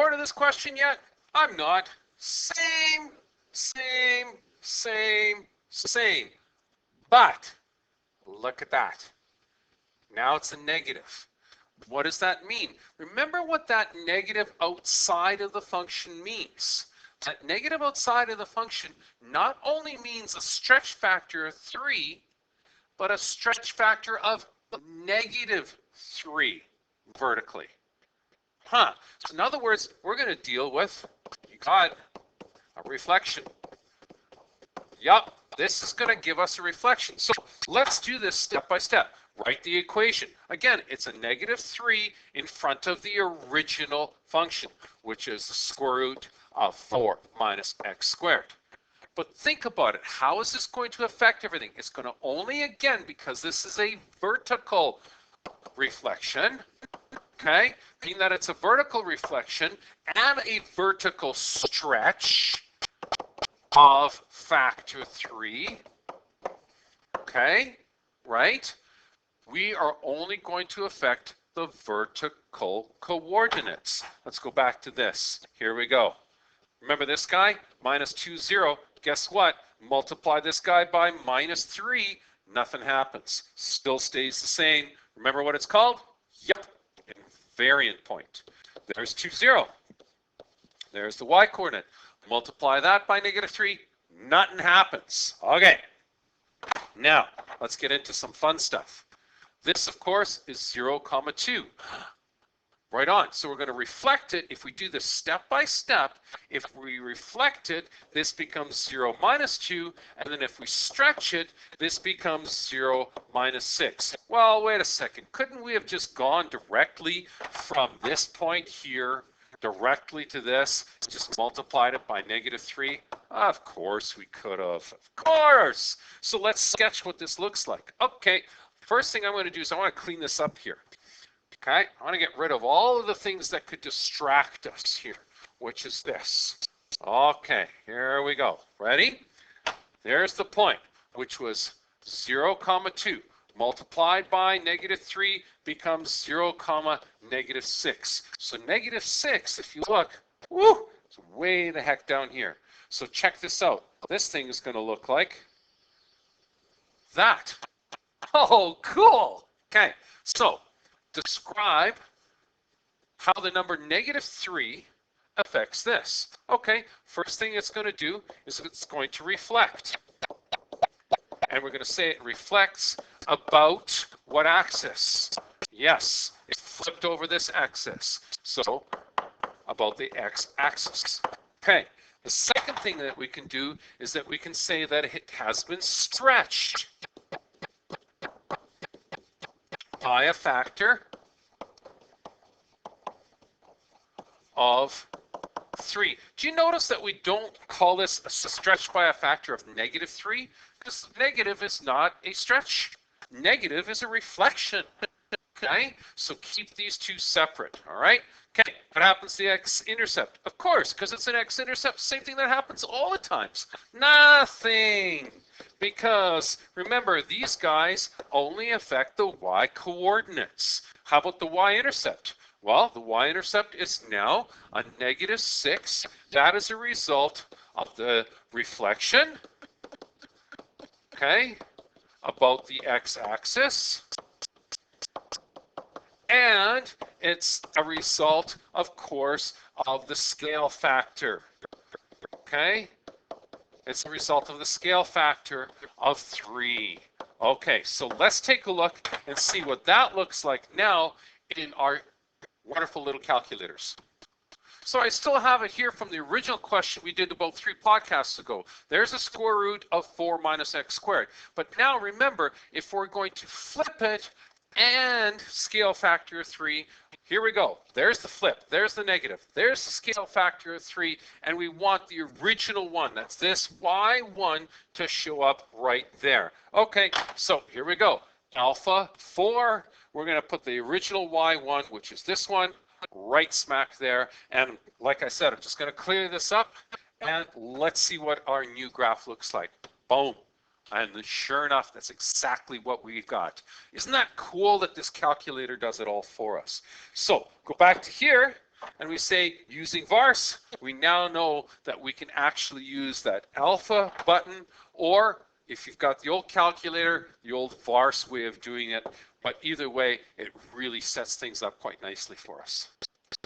bored of this question yet? I'm not. Same, same, same, same. But look at that. Now it's a negative. What does that mean? Remember what that negative outside of the function means. That negative outside of the function not only means a stretch factor of 3, but a stretch factor of -3 vertically. So in other words, we're going to deal with, you got a reflection. Yup, this is going to give us a reflection. So let's do this step by step. Write the equation. Again, it's a -3 in front of the original function, which is the square root of 4 minus x squared. But think about it. How is this going to affect everything? It's going to only, again, because this is a vertical reflection, okay, meaning that it's a vertical reflection and a vertical stretch of factor 3, okay, right? We are only going to affect the vertical coordinates. Let's go back to this. Here we go. Remember this guy? -2, 0. Guess what? Multiply this guy by -3. Nothing happens. Still stays the same. Remember what it's called? Yep. Invariant point. There's 2, 0. There's the y coordinate. Multiply that by -3. Nothing happens. Okay. Now, let's get into some fun stuff. This, of course, is 0, 2. Right on. So we're going to reflect it. If we do this step by step, if we reflect it, this becomes 0, -2. And then if we stretch it, this becomes 0, -6. Well, wait a second. Couldn't we have just gone directly from this point here directly to this, just multiplied it by -3? Of course we could have. Of course. So let's sketch what this looks like. Okay. First thing I'm going to do is I want to clean this up here. Okay, I want to get rid of all of the things that could distract us here, which is this. Okay, here we go. Ready? There's the point, which was 0, 2. Multiplied by -3 becomes 0, -6. So -6, if you look, woo, it's way the heck down here. So check this out. This thing is going to look like that. Oh, cool. Okay, so describe how the number -3 affects this. Okay, first thing it's going to do is it's going to reflect. And we're going to say it reflects about what axis? Yes, it flipped over this axis. So about the x-axis. Okay, the second thing that we can do is that we can say that it has been stretched by a factor of 3. Do you notice that we don't call this a stretch by a factor of -3? Because negative is not a stretch. Negative is a reflection. Okay? So keep these two separate. All right? Okay. What happens to the x-intercept? Of course, because it's an x-intercept, same thing that happens all the times. Nothing. Because remember, these guys only affect the y coordinates. How about the y-intercept? Well, the y-intercept is now a -6. That is a result of the reflection, okay, about the x-axis. And it's a result, of course, of the scale factor, okay? It's a result of the scale factor of 3. Okay, so let's take a look and see what that looks like now in our wonderful little calculators. So I still have it here from the original question we did about 3 podcasts ago. There's a square root of 4 minus x squared. But now remember, if we're going to flip it and scale factor of 3, here we go. There's the flip. There's the negative. There's the scale factor of 3. And we want the original one. That's this y1 to show up right there. Okay, so here we go. Alpha 4. We're going to put the original y1, which is this one, right smack there. And like I said, I'm just going to clear this up. And let's see what our new graph looks like. Boom. And sure enough, that's exactly what we've got. Isn't that cool that this calculator does it all for us? So go back to here. and we say using VARS, we now know that we can actually use that alpha button, or if you've got the old calculator, the old VARS way of doing it. But either way, it really sets things up quite nicely for us.